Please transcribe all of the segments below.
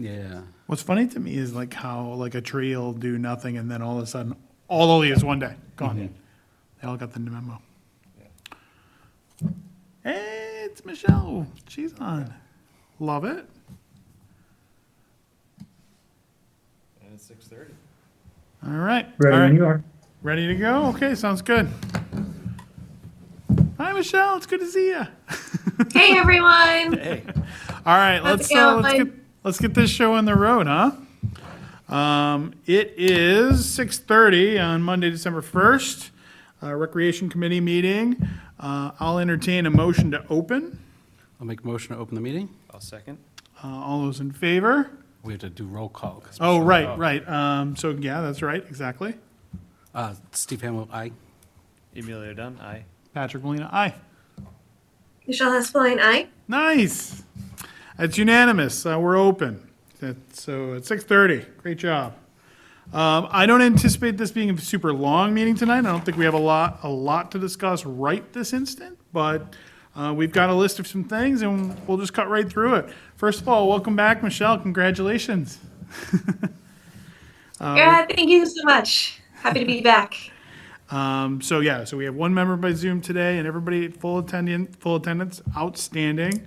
Yeah. What's funny to me is like how like a tree will do nothing and then all of a sudden, all the leaves one day, gone. They all got the memo. Hey, it's Michelle. She's on. Love it. And it's 6:30. All right. Ready All right. when you are. Ready to go? Okay, sounds good. Hi, Michelle. It's good to see you. Hey everyone! Hey. All right, How's it going? let's get this show on the road, huh? It is 6:30 on Monday, December 1st. Recreation Committee meeting. I'll entertain a motion to open. I'll make a motion to open the meeting. I'll second. All those in favor? We have to do roll call. 'Cause Oh, Michelle- right. So yeah, that's right, exactly. Steve Hamel, aye. Emilio Dunn, aye. Patrick Molina, aye. Michelle Hespeline, aye. Nice. It's unanimous. We're open. So at 6:30. Great job. I don't anticipate this being a super long meeting tonight. I don't think we have a lot to discuss right this instant, but we've got a list of some things and we'll just cut right through it. First of all, welcome back, Michelle. Congratulations. Yeah, thank you so much. Happy to be back. So we have one member by Zoom today and everybody full attendance, outstanding.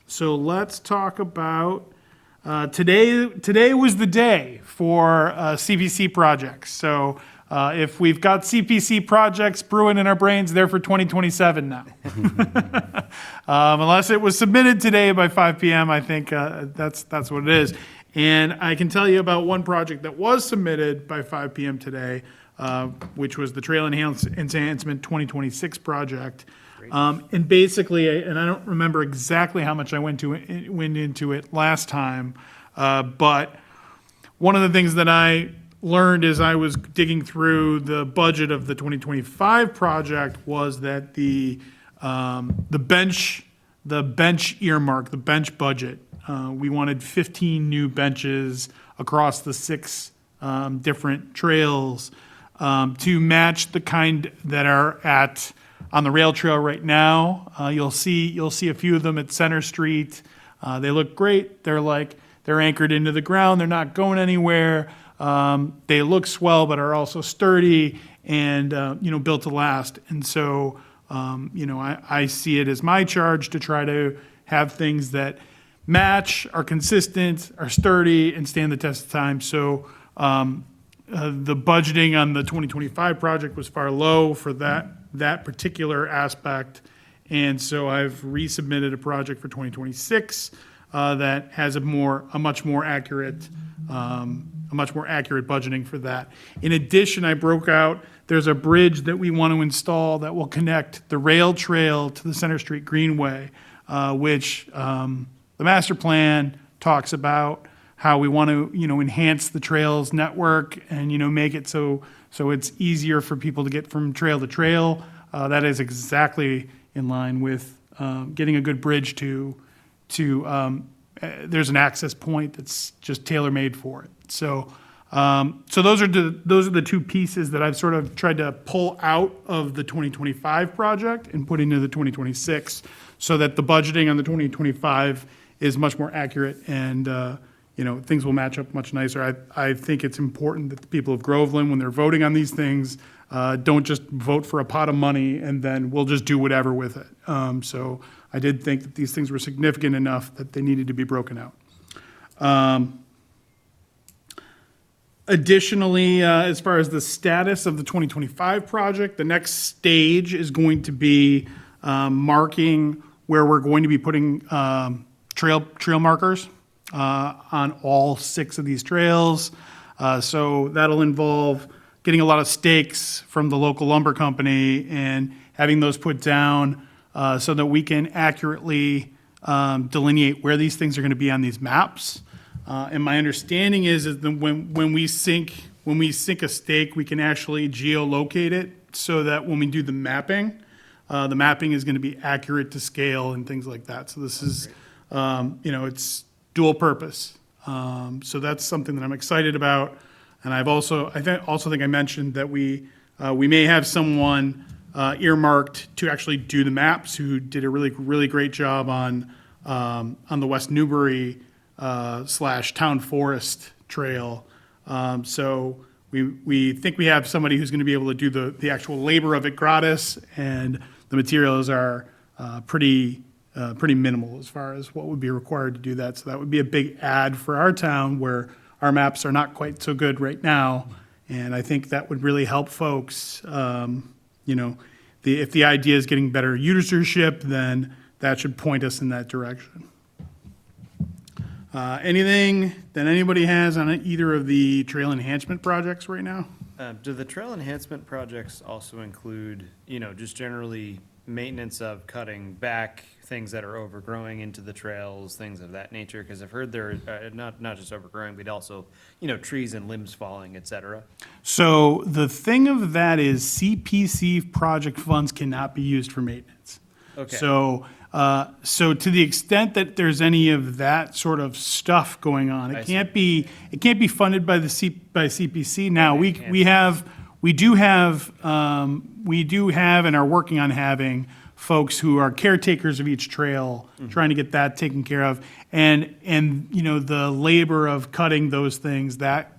So let's talk about today was the day for CPC projects. So if we've got CPC projects brewing in our brains, they're for 2027 now. Unless it was submitted today by 5 p.m., I think that's what it is. And I can tell you about one project that was submitted by 5 p.m. today, which was the Trail Enhancement 2026 project. And basically, and I don't remember exactly how much I went into it last time, but one of the things that I learned as I was digging through the budget of the 2025 project was that the bench earmark, the bench budget, we wanted 15 new benches across the 6 different trails to match the kind that are on the rail trail right now. You'll see a few of them at Center Street. They look great. They're anchored into the ground. They're not going anywhere. They look swell, but are also sturdy and built to last. And so I see it as my charge to try to have things that match, are consistent, are sturdy, and stand the test of time. So the budgeting on the 2025 project was far low for that particular aspect. And so I've resubmitted a project for 2026 that has a much more accurate budgeting for that. In addition, I broke out, there's a bridge that we want to install that will connect the rail trail to the Center Street Greenway, which the master plan talks about how we want to, enhance the trails network and, make it so it's easier for people to get from trail to trail. That is exactly in line with getting a good bridge to there's an access point that's just tailor-made for it. So those are the 2 pieces that I've sort of tried to pull out of the 2025 project and put into the 2026 so that the budgeting on the 2025 is much more accurate and things will match up much nicer. I think it's important that the people of Groveland, when they're voting on these things, don't just vote for a pot of money and then we'll just do whatever with it. So I did think that these things were significant enough that they needed to be broken out. Additionally, as far as the status of the 2025 project, the next stage is going to be marking where we're going to be putting trail markers on all 6 of these trails. So that'll involve getting a lot of stakes from the local lumber company and having those put down so that we can accurately delineate where these things are going to be on these maps. And my understanding is that when we sink a stake, we can actually geolocate it so that when we do the mapping is going to be accurate to scale and things like that. So this is, it's dual purpose. So that's something that I'm excited about. And I think I mentioned that we may have someone earmarked to actually do the maps who did a really, really great job on the West Newbury slash town forest trail. So we think we have somebody who's going to be able to do the actual labor of it gratis, and the materials are pretty minimal as far as what would be required to do that. So that would be a big add for our town, where our maps are not quite so good right now. And I think that would really help folks. If the idea is getting better usership, then that should point us in that direction. Anything that anybody has on either of the trail enhancement projects right now? Do the trail enhancement projects also include, just generally maintenance of cutting back things that are overgrowing into the trails, things of that nature? Because I've heard there, not just overgrowing, but also, trees and limbs falling, et cetera. So the thing of that is CPC project funds cannot be used for maintenance. Okay. So to the extent that there's any of that sort of stuff going on, I it see. can't be funded by by CPC. Now, we do have and are working on having folks who are caretakers of each trail, trying to get that taken care of. And the labor of cutting those things, that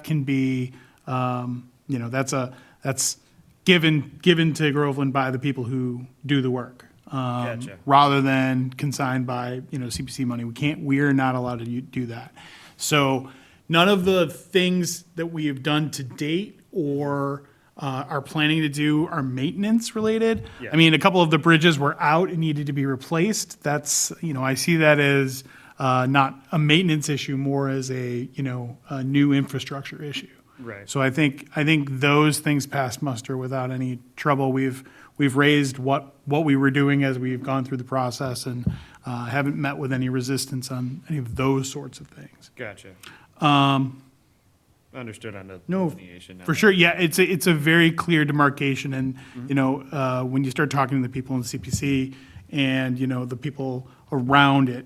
can be, that's given to Groveland by the people who do the work. Gotcha. Rather than consigned by, CPC money. We're not allowed to do that. So none of the things that we have done to date or are planning to do are maintenance related. Yeah. I mean, a couple of the bridges were out and needed to be replaced. That's, I see that as not a maintenance issue, more as a new infrastructure issue. Right. So I think those things pass muster without any trouble. We've raised what we were doing as we've gone through the process, and haven't met with any resistance on any of those sorts of things. Gotcha. Understood on the No, delineation. for sure. Yeah, it's a very clear demarcation, and when you start talking to the people in the CPC and the people around it,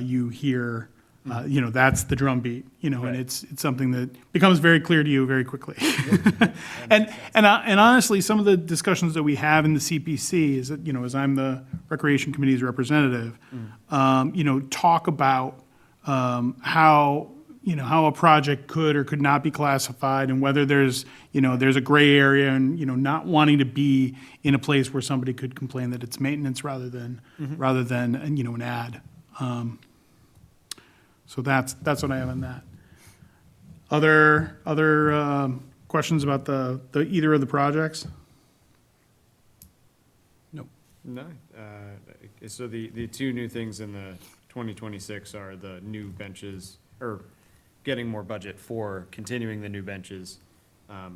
you hear. That's the drumbeat, and Right. it's something that becomes very clear to you very quickly. And honestly, some of the discussions that we have in the CPC is that, as I'm the Recreation Committee's representative, talk about how a project could or could not be classified, and whether there's a gray area, and not wanting to be in a place where somebody could complain that it's maintenance rather than an ad. So that's what I have on that. Other questions about the either of the projects? Nope. No. So the two new things in the 2026 are the new benches, or Getting more budget for continuing the new benches.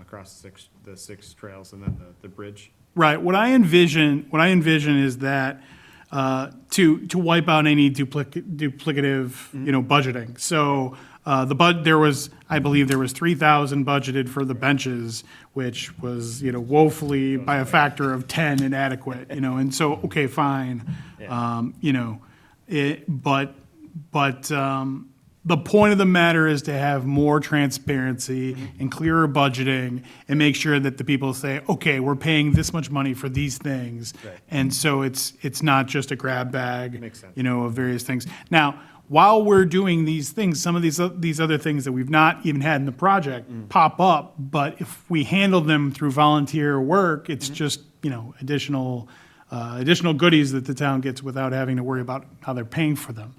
across the six trails, and then the bridge. Right. What I envision is that to wipe out any duplicative budgeting. So I believe there was 3,000 budgeted for the benches, which was woefully by a factor of 10 inadequate. And so okay, fine. But the point of the matter is to have more transparency and clearer budgeting, and make sure that the people say, okay, we're paying this much money for these things. Right. And so it's not just a grab bag, Makes sense. of various things. Now, while we're doing these things, some of these other things that we've not even had in the project pop up, but if we handle them through volunteer work, it's just, additional goodies that the town gets without having to worry about how they're paying for them.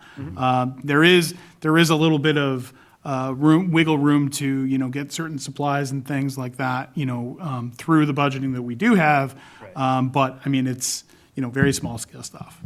There is a little bit of wiggle room to get certain supplies and things like that through the budgeting that we do have. Right. But I mean, it's very small scale stuff.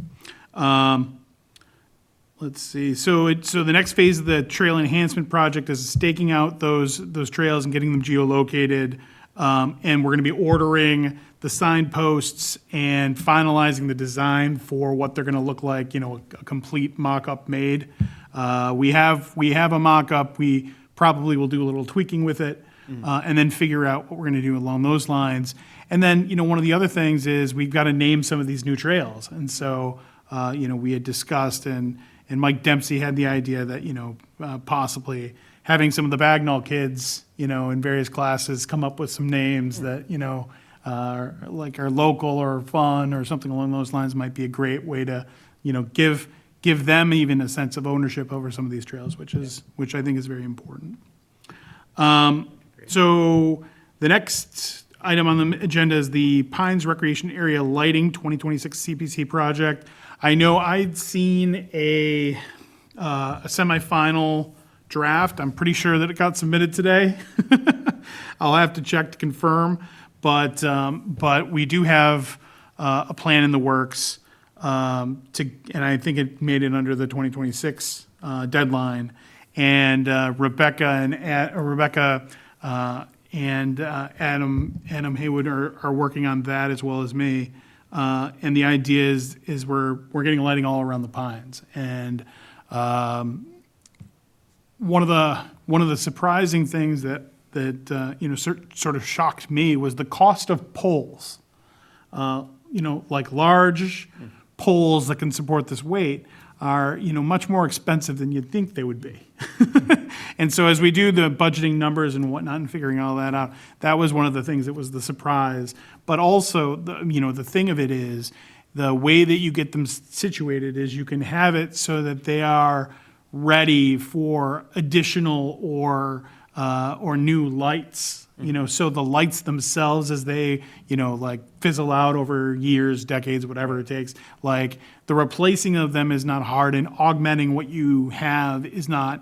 Let's see. So the next phase of the trail enhancement project is staking out those trails and getting them geolocated. And we're going to be ordering the signposts and finalizing the design for what they're going to look like, a complete mock-up made. We have a mock-up. We probably will do a little tweaking with it, and then figure out what we're going to do along those lines. And then, one of the other things is we've got to name some of these new trails. And so, we had discussed, and Mike Dempsey had the idea that, possibly having some of the Bagnall kids, in various classes come up with some names that, are local or fun or something along those lines might be a great way to, give give them even a sense of ownership over some of these trails, which I think is very important. So the next item on the agenda is the Pines Recreation Area Lighting 2026 CPC project. I know I'd seen a semifinal draft. I'm pretty sure that it got submitted today. I'll have to check to confirm, but we do have a plan in the works and I think it made it under the 2026 deadline. And Rebecca and Adam Haywood are working on that as well as me. And the idea is we're getting lighting all around the Pines. And one of the surprising things that sort of shocked me was the cost of poles. Like large poles that can support this weight are much more expensive than you'd think they would be. And so as we do the budgeting numbers and whatnot and figuring all that out, that was one of the things that was the surprise. But also, the thing of it is, the way that you get them situated is you can have it so that they are ready for additional or new lights. So the lights themselves, as they, like fizzle out over years, decades, whatever it takes, like the replacing of them is not hard, and augmenting what you have is not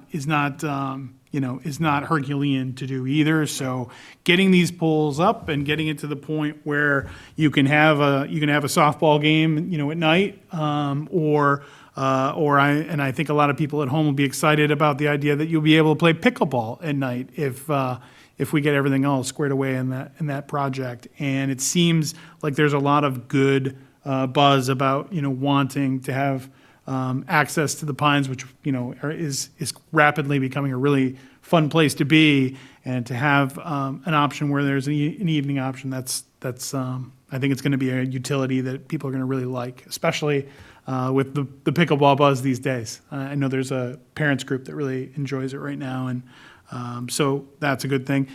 Herculean to do either. So getting these poles up and getting it to the point where you can have a softball game, at night, I think a lot of people at home will be excited about the idea that you'll be able to play pickleball at night if we get everything all squared away in that project. And it seems like there's a lot of good buzz about wanting to have access to the Pines, which is rapidly becoming a really fun place to be, and to have an option where there's an evening option. That's I think it's going to be a utility that people are going to really like, especially with the pickleball buzz these days. I know there's a parents group that really enjoys it right now, and so that's a good thing.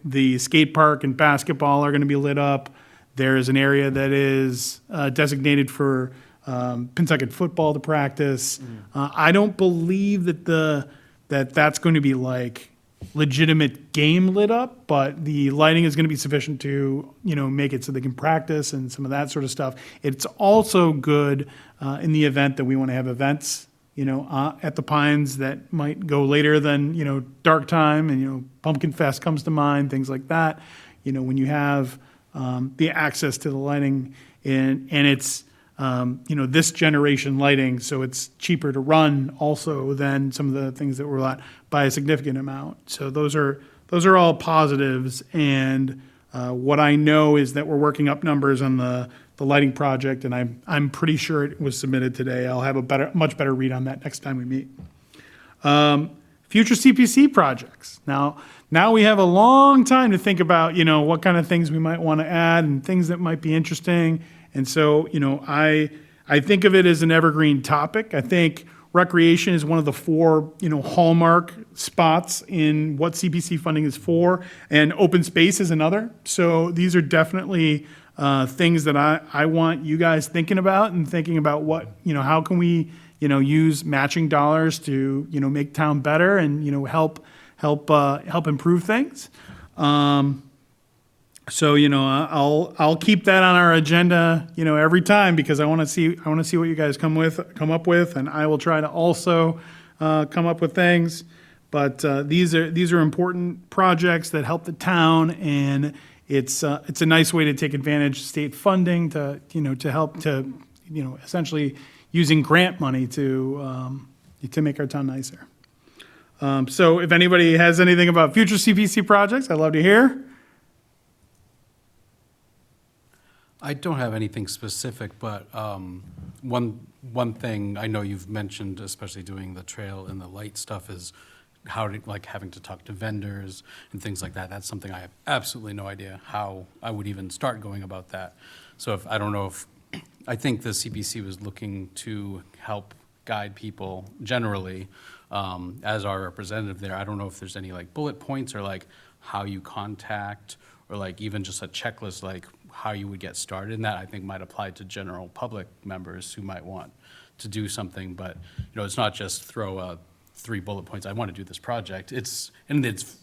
The skate park and basketball are going to be lit up. There's an area that is designated for Pennsylkill football to practice. I don't believe that's going to be like legitimate game lit up, but the lighting is going to be sufficient to make it so they can practice and some of that sort of stuff. It's also good in the event that we want to have events at the Pines that might go later than dark time, and Pumpkin Fest comes to mind, things like that. When you have the access to the lighting, and it's this generation lighting, so it's cheaper to run also than some of the things that were by a significant amount. So those are all positives. And what I know is that we're working up numbers on the lighting project, and I'm pretty sure it was submitted today. I'll have a much better read on that next time we meet. Future CPC projects. Now we have a long time to think about, what kind of things we might want to add and things that might be interesting. And so, I think of it as an evergreen topic. I think recreation is one of the four, hallmark spots in what CPC funding is for, and open space is another. So these are definitely things that I want you guys thinking about, and thinking about what, how can we, use matching dollars to, make town better and, help improve things. So I'll keep that on our agenda every time, because I want to see what you guys come up with, and I will try to also come up with things. But these are important projects that help the town, and it's a nice way to take advantage of state funding to help to essentially using grant money to make our town nicer. So if anybody has anything about future CPC projects, I'd love to hear. I don't have anything specific, but one thing I know you've mentioned, especially doing the trail and the light stuff, is having to talk to vendors and things like that. That's something I have absolutely no idea how I would even start going about that. So I think the CPC was looking to help guide people generally as our representative there. I don't know if there's any bullet points or how you contact, or even just a checklist how you would get started. And that I think might apply to general public members who might want to do something, but, it's not just throw 3 bullet points, I want to do this project. It's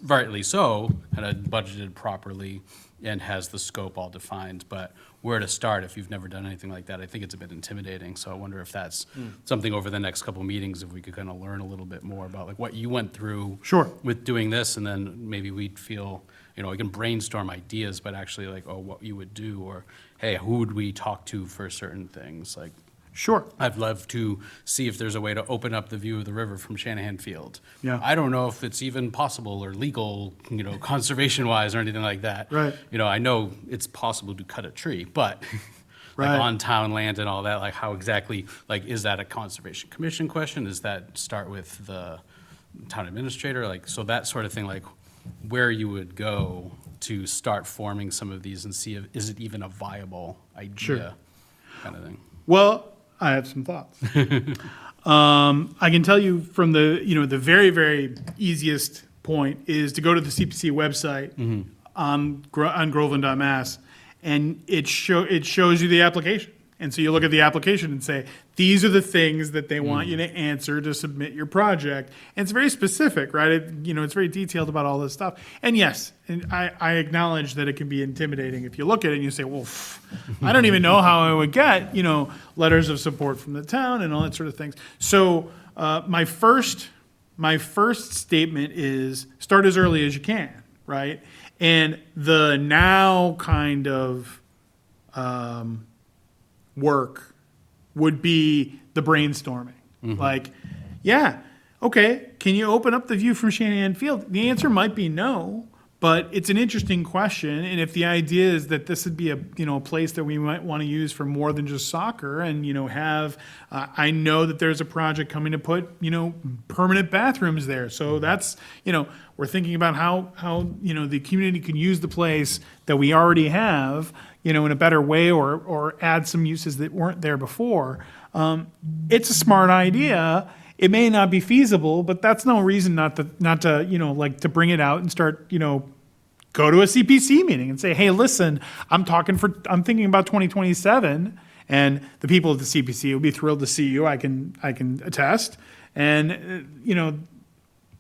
rightly so, kind of budgeted properly and has the scope all defined, but where to start if you've never done anything like that, I think it's a bit intimidating. So I wonder if that's something over the next couple meetings, if we could kind of learn a little bit more about like what you went through Sure. with doing this, and then maybe we'd feel, we can brainstorm ideas, but actually like, what you would do, or, hey, who would we talk to for certain things? Like, Sure. I'd love to see if there's a way to open up the view of the river from Shanahan Field. Yeah. I don't know if it's even possible or legal, conservation-wise or anything like that. Right. I know it's possible to cut a tree, but like Right. on town land and all that, like how exactly, like, is that a Conservation Commission question? Does that start with the town administrator? Like, so that sort of thing, like where you would go to start forming some of these and see if, is it even a viable idea kind of thing. Well, I have some thoughts. I can tell you from the, the very, very easiest point is to go to the CPC website on Groveland.mass, and it shows you the application. And so you look at the application and say, these are the things that they want you to answer to submit your project. And it's very specific, right? It's very detailed about all this stuff. And yes, and I acknowledge that it can be intimidating if you look at it and you say, well, I don't even know how I would get, letters of support from the town and all that sort of things. So my first statement is start as early as you can, right? And the now kind of work would be the brainstorming. Like, yeah, okay, can you open up the view from Shanahan Field? The answer might be no, but it's an interesting question. And if the idea is that this would be a place that we might want to use for more than just soccer and, have, I know that there's a project coming to put, permanent bathrooms there. So that's, we're thinking about how, the community can use the place that we already have, in a better way or add some uses that weren't there before. It's a smart idea. It may not be feasible, but that's no reason not to to bring it out and start, go to a CPC meeting and say, hey, listen, I'm thinking about 2027, and the people at the CPC will be thrilled to see you. I can attest, and we'll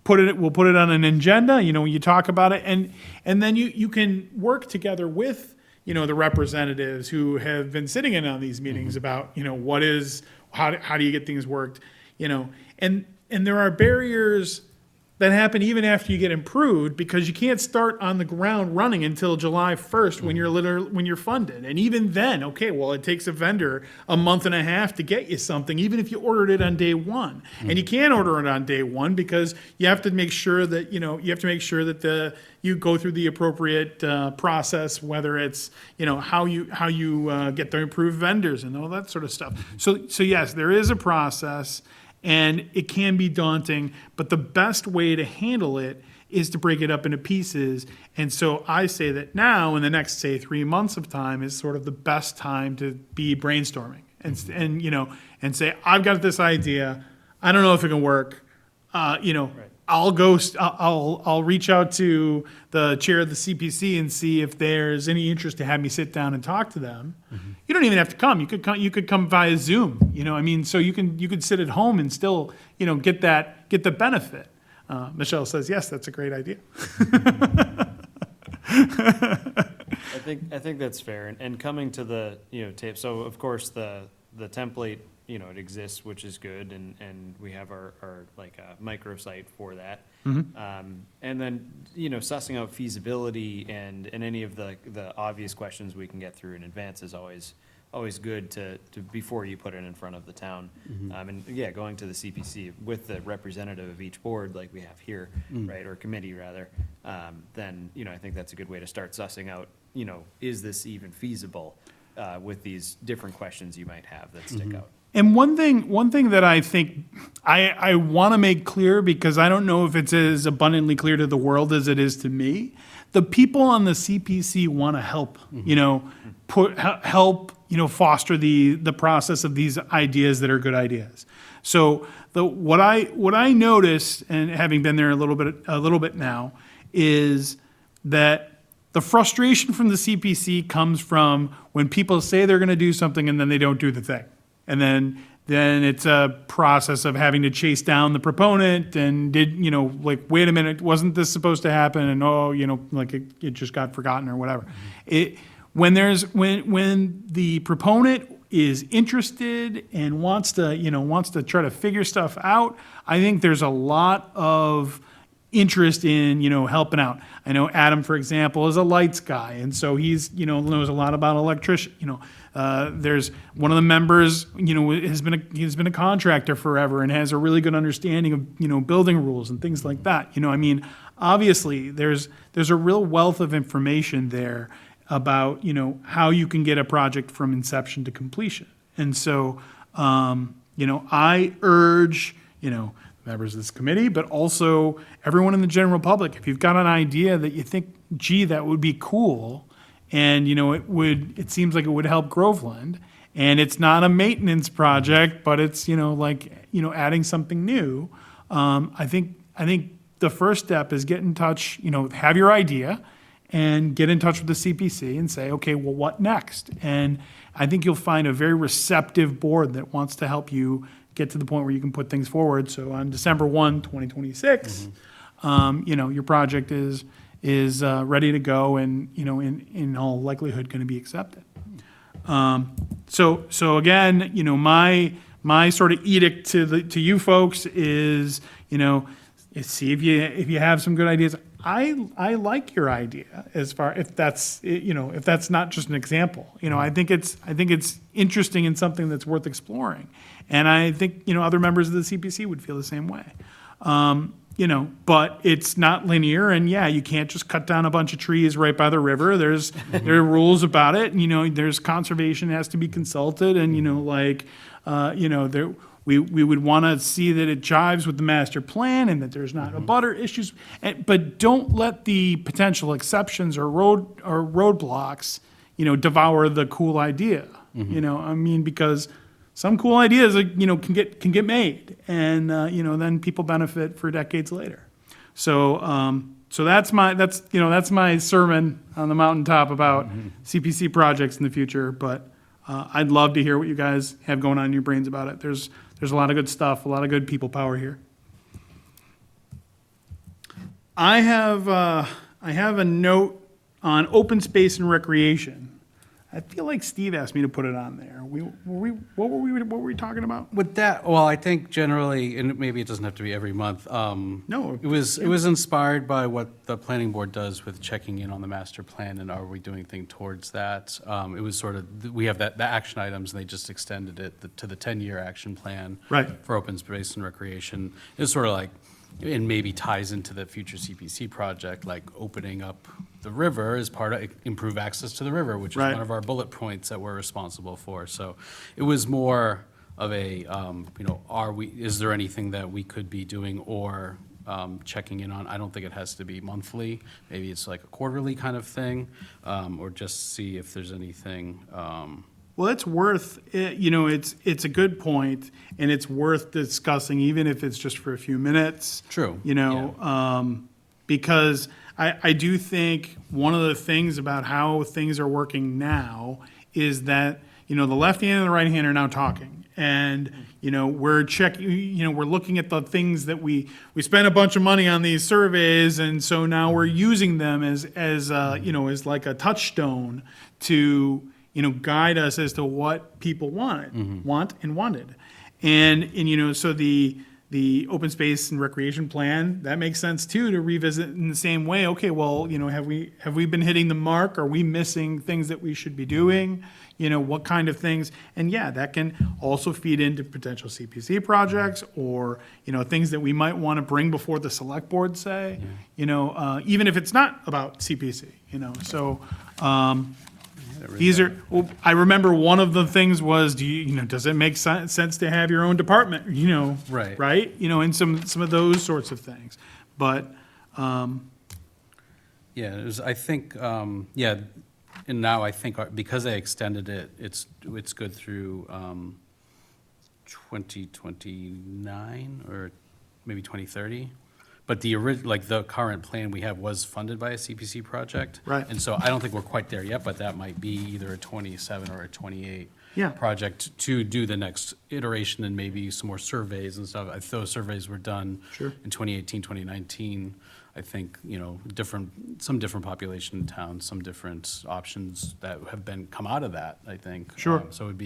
put it on an agenda. You talk about it, and then you can work together with the representatives who have been sitting in on these meetings about how do you get things worked, and there are barriers that happen even after you get improved, because you can't start on the ground running until July 1st when you're funded. And even then, okay, well, it takes a vendor a month and a half to get you something, even if you ordered it on day one. And you can't order it on day one because you have to make sure that, you go through the appropriate process, whether it's, how you get the approved vendors and all that sort of stuff. So yes, there is a process. And it can be daunting, but the best way to handle it is to break it up into pieces. And so I say that now, in the next, say, 3 months of time, is sort of the best time to be brainstorming and say, I've got this idea. I don't know if it can work. I'll reach out to the chair of the CPC and see if there's any interest to have me sit down and talk to them. You don't even have to come. You could come via Zoom. So you could sit at home and still get the benefit. Michelle says yes, that's a great idea. I think that's fair. And coming to the tape. So of course the template, it exists, which is good, and we have our like microsite for that. And then sussing out feasibility and any of the obvious questions we can get through in advance is always good to before you put it in front of the town. And yeah, going to the CPC with the representative of each board like we have here, right, or committee rather, then I think that's a good way to start sussing out, is this even feasible with these different questions you might have that stick out. And one thing that I think I want to make clear, because I don't know if it's as abundantly clear to the world as it is to me, the people on the CPC want to help, help foster the process of these ideas that are good ideas. So what I noticed, and having been there a little bit now, is that the frustration from the CPC comes from when people say they're going to do something and then they don't do the thing. And then then it's a process of having to chase down the proponent and wait a minute, wasn't this supposed to happen? And it just got forgotten or whatever. When the proponent is interested and wants to try to figure stuff out, I think there's a lot of interest in, helping out. I know Adam, for example, is a lights guy, and so he's, knows a lot about electrician. There's one of the members, has been a contractor forever and has a really good understanding of, building rules and things like that. Obviously there's a real wealth of information there about, how you can get a project from inception to completion. And so, I urge, members of this committee, but also everyone in the general public, if you've got an idea that you think, gee, that would be cool, and it seems like it would help Groveland, and it's not a maintenance project, but it's adding something new. I think the first step is get in touch, have your idea, and get in touch with the CPC and say, okay, well, what next? And I think you'll find a very receptive board that wants to help you get to the point where you can put things forward. So on December 1, 2026, your project is ready to go and, in all likelihood, going to be accepted. So again, my sort of edict to you folks is, see if you have some good ideas. I like your idea if that's not just an example. I think it's interesting and something that's worth exploring. And I think, other members of the CPC would feel the same way. But it's not linear, and you can't just cut down a bunch of trees right by the river. There are rules about it, and, there's conservation has to be consulted, and, we would want to see that it jives with the master plan and that there's not abutter issues. But don't let the potential exceptions or roadblocks, devour the cool idea. Because some cool ideas, can get made, and then people benefit for decades later. So that's my sermon on the mountaintop about CPC projects in the future. But I'd love to hear what you guys have going on in your brains about it. There's a lot of good stuff, a lot of good people power here. I have a note on open space and recreation. I feel like Steve asked me to put it on there. What were we talking about? With that, well, I think generally, and maybe it doesn't have to be every month. No. It was inspired by what the planning board does with checking in on the master plan and are we doing things towards that. It was sort of, we have the action items and they just extended it to the 10-year action plan. Right. For open space and recreation. It's sort of like, and maybe ties into the future CPC project, like opening up the river as part of improve access to the river, which is Right. one of our bullet points that we're responsible for. So it was more of a, is there anything that we could be doing or checking in on? I don't think it has to be monthly. Maybe it's like a quarterly kind of thing, or just see if there's anything. Well, it's worth, it's a good point, and it's worth discussing, even if it's just for a few minutes. True, Because I do think one of the things about how things are working now is that, the left hand and the right hand are now talking. And, we're checking, we're looking at the things that we spent a bunch of money on these surveys, and so now we're using them as like a touchstone to, guide us as to what people want and wanted. And so the open space and recreation plan, that makes sense too, to revisit in the same way. Okay, well, have we been hitting the mark? Are we missing things that we should be doing? What kind of things? And that can also feed into potential CPC projects or, things that we might want to bring before the select board, say, even if it's not about CPC, so, these are. Well, I remember one of the things was, does it make sense to have your own department? Right. Right. And some of those sorts of things, but. It was, I think, and now I think because they extended it, it's good through 2029 or maybe 2030. but like the current plan we have was funded by a CPC project. Right. And so I don't think we're quite there yet, but that might be either a 27 or a 28 Yeah. project to do the next iteration and maybe some more surveys and stuff. If those surveys were done Sure. in 2018, 2019, I think, some different population in town, some different options that have come out of that, I think. Sure. So it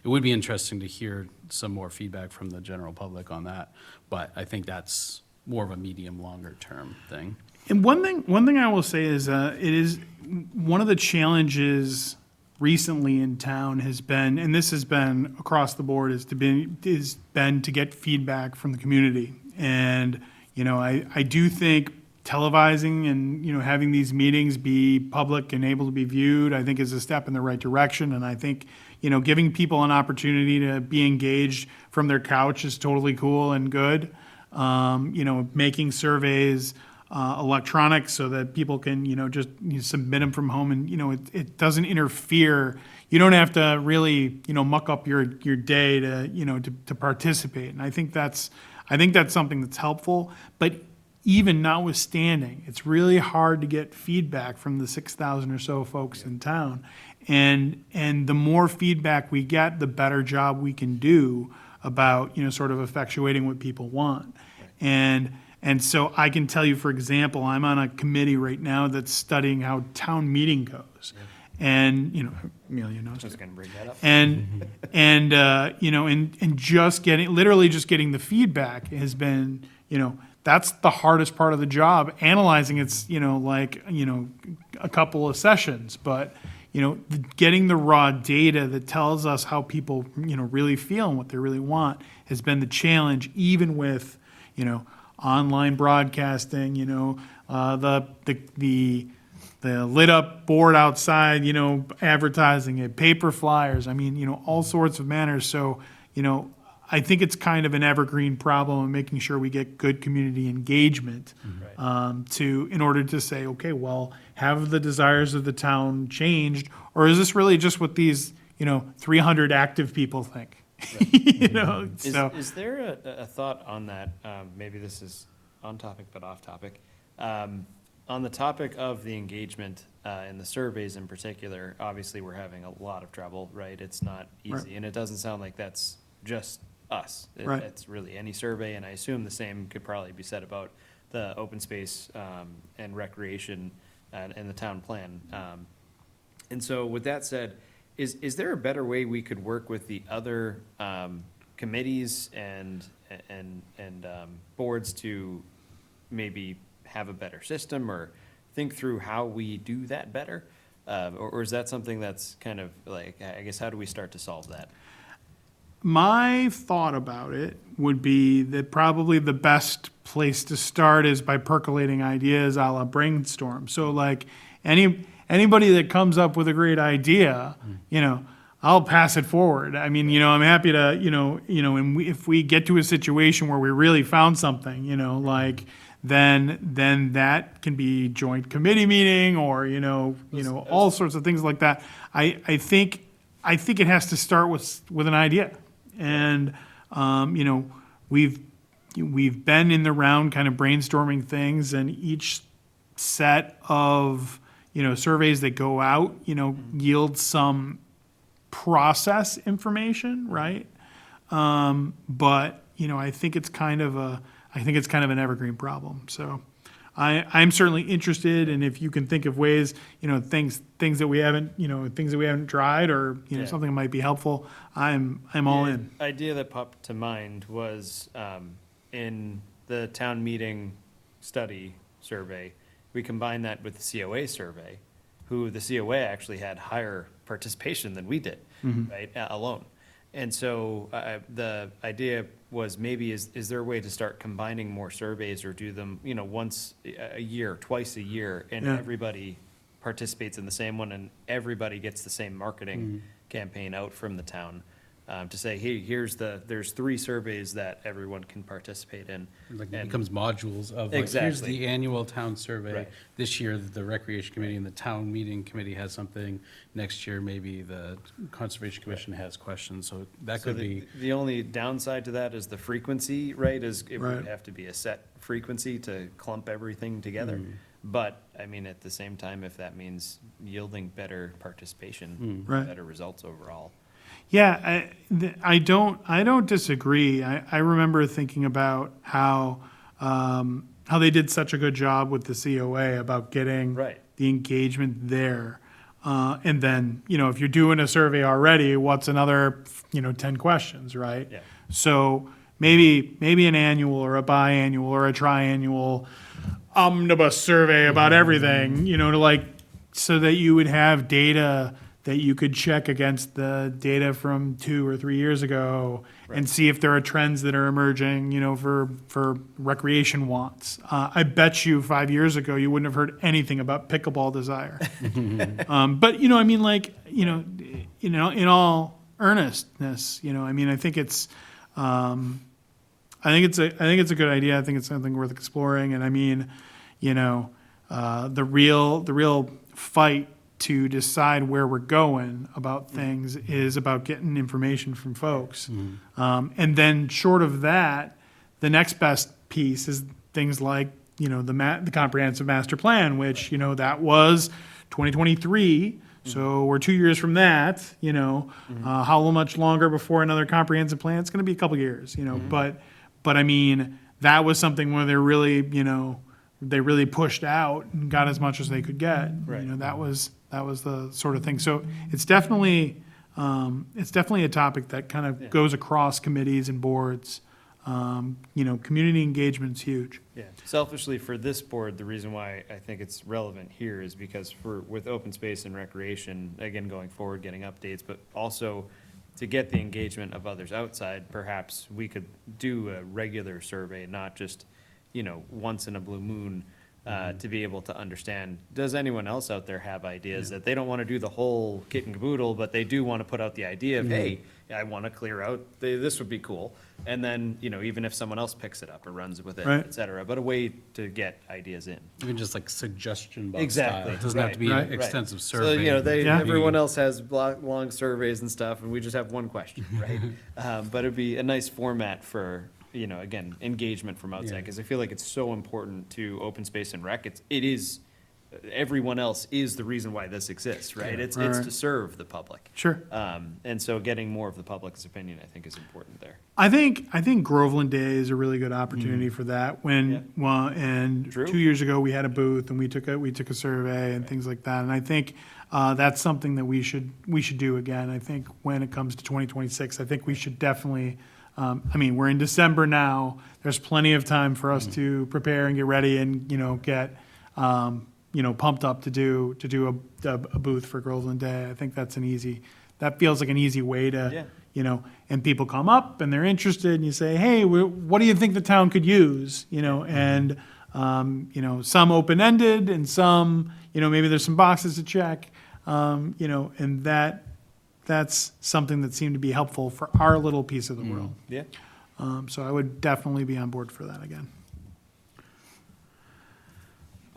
would be interesting to hear some more feedback from the general public on that. But I think that's more of a medium, longer term thing. And one thing I will say is, it is one of the challenges recently in town has been, and this has been across the board, is been to get feedback from the community. And, I do think televising and, having these meetings be public and able to be viewed, I think is a step in the right direction. And I think, giving people an opportunity to be engaged from their couch is totally cool and good. Making surveys electronic so that people can, just submit them from home and, it doesn't interfere. You don't have to really, muck up your day to participate. And I think that's something that's helpful. But even notwithstanding, it's really hard to get feedback from the 6,000 or so folks in town. And the more feedback we get, the better job we can do about, sort of effectuating what people want. And so I can tell you, for example, I'm on a committee right now that's studying how town meeting goes. And, Amelia knows. Just gonna bring that up. And just getting the feedback has been, that's the hardest part of the job. Analyzing it's, a couple of sessions, but, getting the raw data that tells us how people, really feel and what they really want has been the challenge, even with, online broadcasting, the lit up board outside, advertising it, paper flyers, all sorts of manners. So, I think it's kind of an evergreen problem of making sure we get good community engagement in order to say, okay, well, have the desires of the town changed, or is this really just what these 300 active people think? Is there a thought on that? Maybe this is on topic but off topic. On the topic of the engagement and the surveys in particular, obviously we're having a lot of trouble, right? It's not easy, Right. and it doesn't sound like that's just us. Right. It's really any survey, and I assume the same could probably be said about the open space and recreation and the town plan. And so with that said, is there a better way we could work with the other committees and boards to maybe have a better system or think through how we do that better? Or is that something that's kind of like, I guess, how do we start to solve that? My thought about it would be that probably the best place to start is by percolating ideas a la brainstorm. So like anybody that comes up with a great idea, I'll pass it forward. I'm happy to, and if we get to a situation where we really found something, then that can be joint committee meeting or, all sorts of things like that. I think it has to start with an idea. And, we've been in the round kind of brainstorming things, and each set of, surveys that go out, yield some process information, right? But, I think it's kind of an evergreen problem. So I'm certainly interested, and if you can think of ways, things that we haven't tried, or Yeah. something that might be helpful, I'm all in. The idea that popped to mind was in the town meeting study survey, we combined that with the COA survey, who the COA actually had higher participation than we did, right, alone. And so the idea was maybe is there a way to start combining more surveys or do them, once a year, twice a year, and Yeah. everybody participates in the same one and everybody gets the same marketing campaign out from the town? to say, hey, there's 3 surveys that everyone can participate in. Like it And- becomes modules of, like, here's Exactly. the annual town survey. Right. This year, the Recreation Committee and the Town Meeting Committee has something. Next year, maybe the Conservation Commission has questions, so that So could the, be, the only downside to that is the frequency, right, is it Right. would have to be a set frequency to clump everything together. But, I mean, at the same time, if that means yielding better participation, Right. better results overall. Yeah, I don't disagree. I remember thinking about how they did such a good job with the COA about getting Right. the engagement there. And then, if you're doing a survey already, what's another, 10 questions, right? Yeah. So maybe an annual or a biannual or a triannual omnibus survey about everything, so that you would have data that you could check against the data from 2 or 3 years ago and see if there are trends that are emerging, for recreation wants. I bet you 5 years ago, you wouldn't have heard anything about pickleball desire. But, in all earnestness, I think it's, I think it's a good idea. I think it's something worth exploring. And I mean, the real fight to decide where we're going about things is about getting information from folks. And then short of that, the next best piece is things like, the comprehensive master plan, which, that was 2023. So we're 2 years from that, how much longer before another comprehensive plan? It's going to be a couple years, but I mean, that was something where they really, they really pushed out and got as much as they could get. Right. That was the sort of thing. So it's definitely a topic that kind of goes across committees and boards. Community engagement's huge. Yeah, selfishly for this board, the reason why I think it's relevant here is because with open space and recreation, again, going forward, getting updates, but also to get the engagement of others outside, perhaps we could do a regular survey, not just, once in a blue moon, to be able to understand, does anyone else out there have ideas that they don't want to do the whole kit and caboodle, but they do want to put out the idea of, hey, I want to clear out, this would be cool. And then, even if someone else picks it up or runs with it, Right. et cetera, but a way to get ideas in. even just like suggestion box Exactly, style. It doesn't have to be right, an right. extensive So, survey. Yeah. everyone else has long surveys and stuff, and we just have one question, right? But it'd be a nice format for, again, engagement from outside, Yeah. because I feel like it's so important to open space and rec. It is, everyone else is the reason why this exists, right? It's Right. to serve the public. Sure. And so getting more of the public's opinion, I think, is important there. I think Groveland Day is a really good opportunity for that. And True. 2 years ago we had a booth and we took a survey and things like that. And I think that's something that we should do again. I think when it comes to 2026, I think we should definitely. We're in December now. There's plenty of time for us to prepare and get ready and get pumped up to do a booth for Groveland Day. I think that feels like an easy way to. Yeah. And people come up and they're interested and you say, hey, what do you think the town could use? And, some open-ended and some, maybe there's some boxes to check, and that's something that seemed to be helpful for our little piece of the world. Yeah. So I would definitely be on board for that again.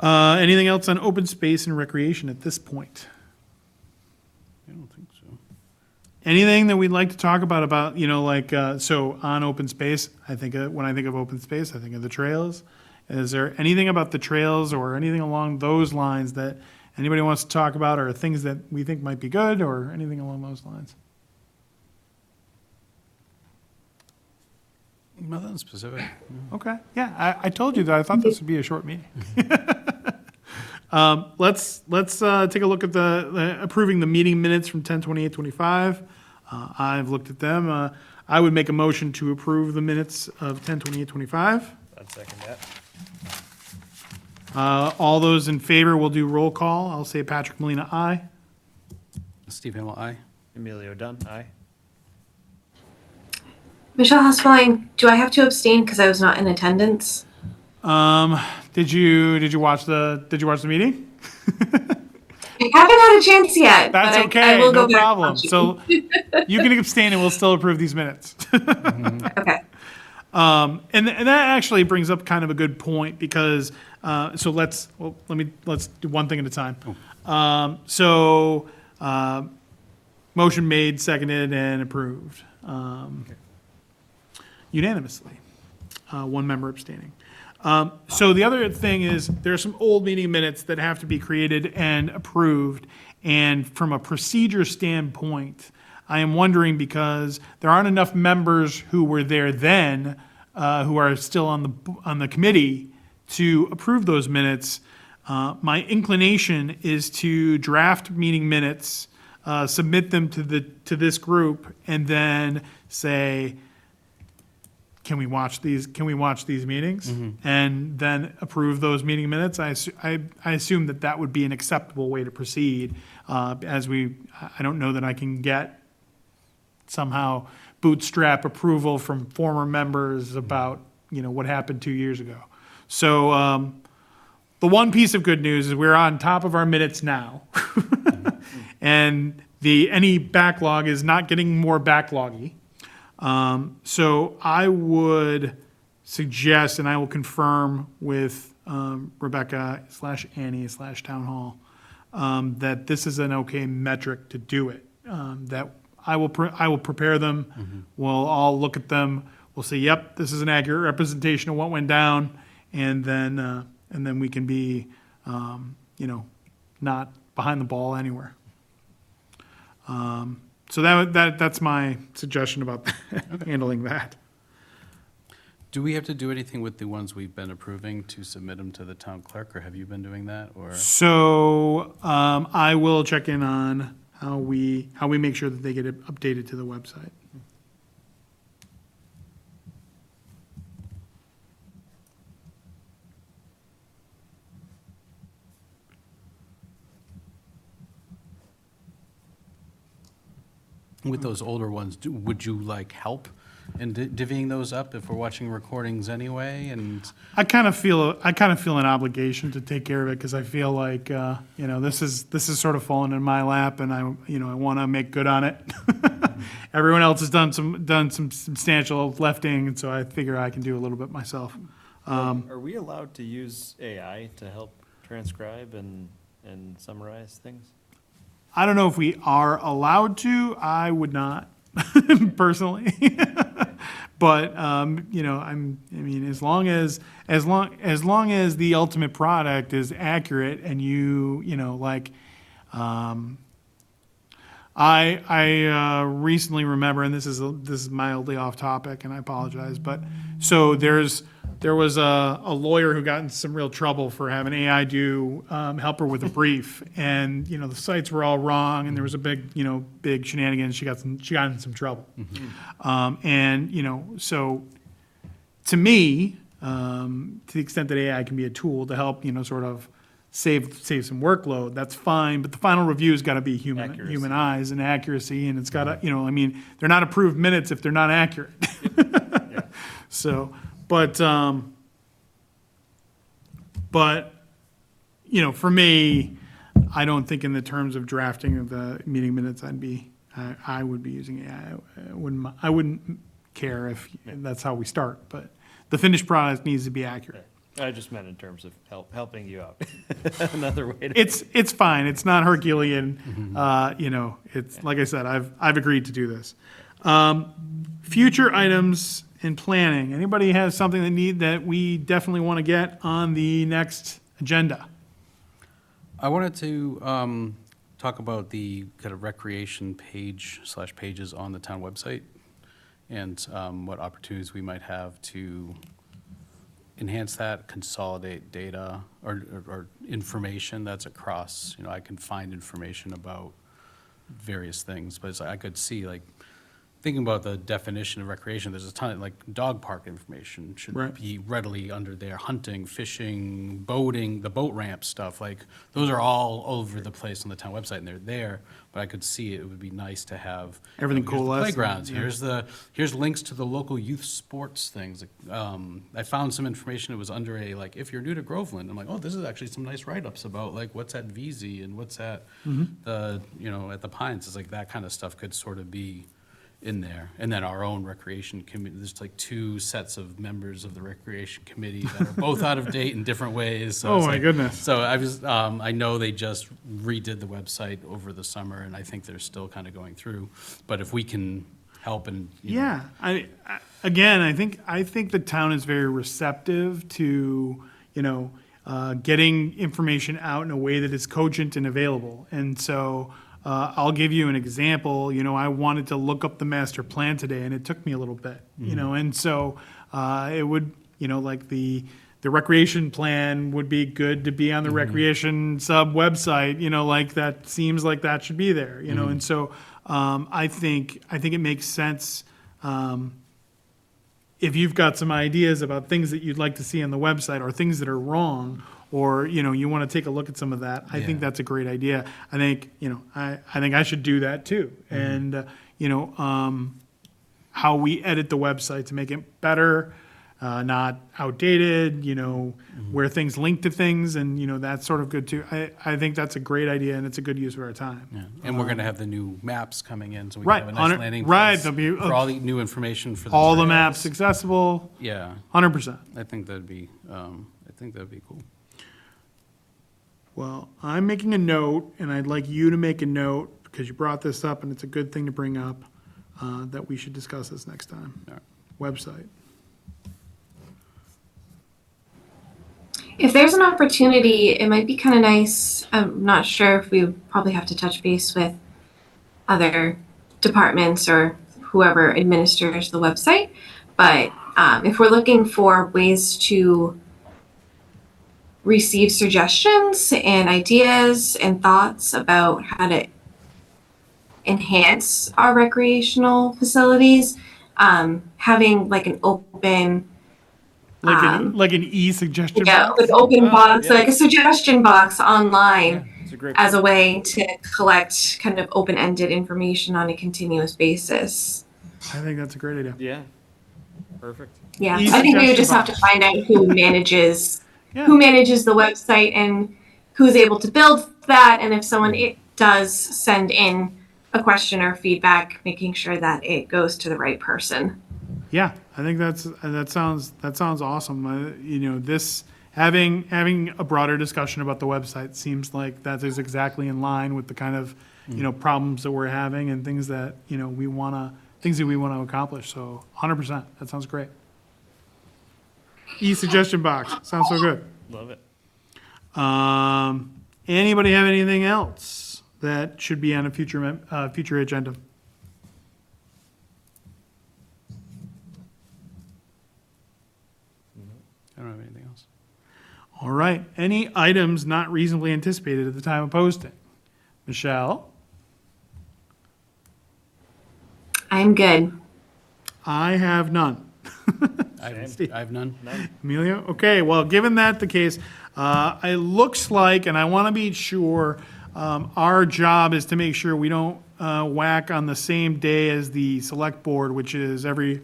Anything else on open space and recreation at this point? I don't think so. Anything that we'd like to talk about, so on open space, when I think of open space, I think of the trails. Is there anything about the trails or anything along those lines that anybody wants to talk about, or things that we think might be good, or anything along those lines? Nothing specific. Okay, yeah, I told you that I thought this would be a short meeting. Let's take a look at the approving the meeting minutes from 10/28/25. I've looked at them. I would make a motion to approve the minutes of 10/28/25. I'd second that. All those in favor will do roll call. I'll say Patrick Molina, aye. Steve Hamel, aye. Emilio Dunn, aye. Michelle Haspelline, do I have to abstain because I was not in attendance? Did you watch the meeting? I haven't had a chance yet. That's but I okay, will go no back problem. watching. So you can abstain and we'll still approve these minutes. Okay. And that actually brings up kind of a good point because, so let's do one thing at a time. Motion made, seconded, and approved unanimously. One member abstaining. So the other thing is there are some old meeting minutes that have to be created and approved. And from a procedure standpoint, I am wondering because there aren't enough members who were there then, who are still on the committee to approve those minutes. My inclination is to draft meeting minutes, submit them to this group, and then say, can we watch these meetings? And then approve those meeting minutes? I assume that would be an acceptable way to proceed, I don't know that I can get somehow bootstrap approval from former members about, what happened 2 years ago. So, the one piece of good news is we're on top of our minutes now. And any backlog is not getting more backloggy. So I would suggest, and I will confirm with Rebecca/Annie/Town Hall, that this is an okay metric to do it. That I will prepare them. We'll all look at them. We'll say, yep, this is an accurate representation of what went down, and then we can be, not behind the ball anywhere. So that's my suggestion about handling that. Do we have to do anything with the ones we've been approving to submit them to the town clerk, or have you been doing that, or? So I will check in on how we make sure that they get updated to the website. With those older ones, would you like help in divvying those up if we're watching recordings anyway? And I kind of feel an obligation to take care of it because I feel like this is sort of fallen in my lap, and I want to make good on it. Everyone else has done some substantial lifting, and so I figure I can do a little bit myself. Are we allowed to use AI to help transcribe and summarize things? I don't know if we are allowed to. I would not personally. But as long as the ultimate product is accurate and I recently remember, and this is mildly off topic, and I apologize, but so there was a lawyer who got in some real trouble for having AI help her with a brief, and the sites were all wrong, and there was a big shenanigans. She got in some trouble, so to me, to the extent that AI can be a tool to help sort of save some workload, that's fine. But the final review's got to be Accuracy. human eyes and accuracy, and it's got to they're not approved minutes if they're not accurate. So. But for me, I don't think in the terms of drafting of the meeting minutes, I would be using AI. I wouldn't care if that's how we start, but the finished product needs to be accurate. I just meant in terms of helping you out. Another way to. It's fine. It's not Herculean. It's like I said, I've agreed to do this. Future items in planning. Anybody has something that we definitely want to get on the next agenda? I wanted to talk about the kind of recreation pages on the town website, and what opportunities we might have to enhance that, consolidate data or information that's across. I can find information about various things, but I could see thinking about the definition of recreation, there's a ton of, like, dog park information should Right. be readily under there. Hunting, fishing, boating, the boat ramp stuff, like, those are all over the place on the town website, and they're there. But I could see it would be nice to have. Everything here's the coalesced, Playgrounds, yeah. here's links to the local youth sports things. I found some information, it was under a, like, if you're new to Groveland, I'm like, oh, this is actually some nice write-ups about, like, what's at VZ and what's at the, at the Pines. It's like that kind of stuff could sort of be in there. And then our own recreation committee, there's like two sets of members of the recreation committee that are both out of date in different ways. So Oh, it's my like- goodness. So I know they just redid the website over the summer, and I think they're still kind of going through. But if we can help and, Yeah, again, I think the town is very receptive to, getting information out in a way that is cogent and available. And so, I'll give you an example. I wanted to look up the master plan today, and it took me a little bit. And so, it would, like the recreation plan would be good to be on the recreation sub website. Like that seems like that should be there. And so, I think it makes sense. If you've got some ideas about things that you'd like to see on the website or things that are wrong, or, you want to take a look at some of that, I think Yeah. that's a great idea. I think, I think I should do that too. And, how we edit the website to make it better, not outdated, where things link to things, and, that's sort of good too. I think that's a great idea, and it's a good use of our time. yeah. And we're gonna have the new maps coming in, so we Right, can have a on nice it- landing right, place there'll be, for all the new information for the All the trails. maps accessible, Yeah, 100%. I think that'd be cool. Well, I'm making a note, and I'd like you to make a note, because you brought this up, and it's a good thing to bring up, that we should discuss this next time. All right. Website. If there's an opportunity, it might be kind of nice. I'm not sure if we would probably have to touch base with other departments or whoever administers the website. But if we're looking for ways to receive suggestions and ideas and thoughts about how to enhance our recreational facilities, having like an open Like an e-suggestion yeah, box? like open Oh, box, yeah. like a suggestion box online It's a great. as a way to collect kind of open-ended information on a continuous basis. I think that's a great idea. Yeah, perfect. Yeah, Easy I think we would just suggestion have to find out who manages Yeah. the website and who's able to build that, and if someone it does send in a question or feedback, making sure that it goes to the right person. Yeah, I think that sounds awesome. This having a broader discussion about the website seems like that is exactly in line with the kind of problems that we're having and things that we want to accomplish. So 100%, that sounds great. E-suggestion box sounds so good. Love it. Anybody have anything else that should be on a future agenda? I don't have anything else. All right. Any items not reasonably anticipated at the time of posting? Michelle? I'm good. I have none. I have none. Amelia? Okay, well, given that the case, it looks like, and I want to be sure, our job is to make sure we don't whack on the same day as the select board, which is every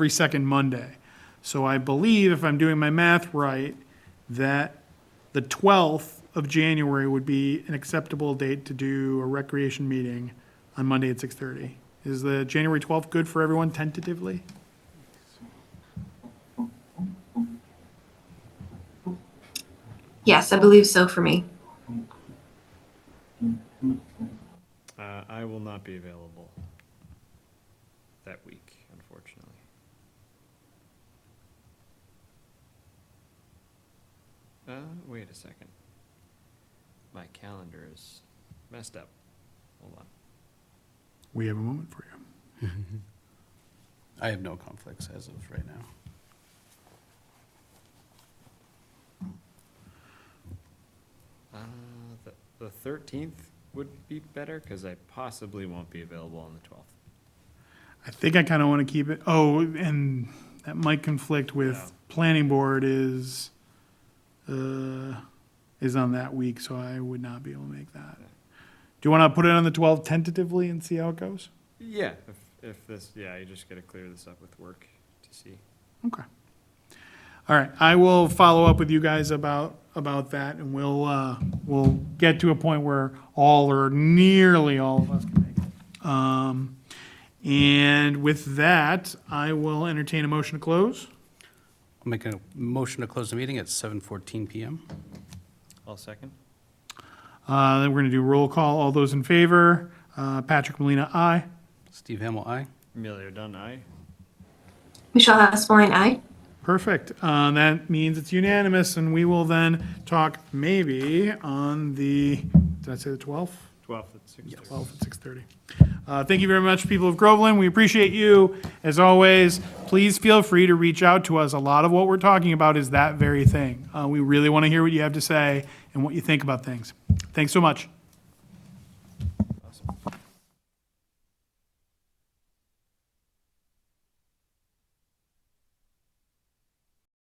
second Monday. So I believe, if I'm doing my math right, that the 12th of January would be an acceptable date to do a recreation meeting on Monday at 6:30. Is the January 12th good for everyone tentatively? Yes, I believe so for me. I will not be available that week, unfortunately. Wait a second. My calendar is messed up. Hold on. We have a moment for you. I have no conflicts as of right now. The 13th would be better, because I possibly won't be available on the 12th. I think I kind of want to keep it, oh, and that might conflict with Yeah. planning board is on that week, so I would not be able to make that. Do you want to put it on the 12th tentatively and see how it goes? Yeah, if this, yeah, you just gotta clear this up with work to see. Okay. All right, I will follow up with you guys about that, and we'll get to a point where all or nearly all of us can make it. And with that, I will entertain a motion to close. I'll make a motion to close the meeting at 7:14 PM. I'll second. Then we're going to do roll call. All those in favor? Patrick Molina, aye. Steve Hamel, aye. Emilio Dunn, aye. Michelle Haspeline, aye. Perfect. That means it's unanimous, and we will then talk maybe on the, did I say the 12th? 12th at 6:30. 12 at 6:30. Thank you very much, people of Groveland. We appreciate you. As always, please feel free to reach out to us. A lot of what we're talking about is that very thing. We really want to hear what you have to say and what you think about things. Thanks so much.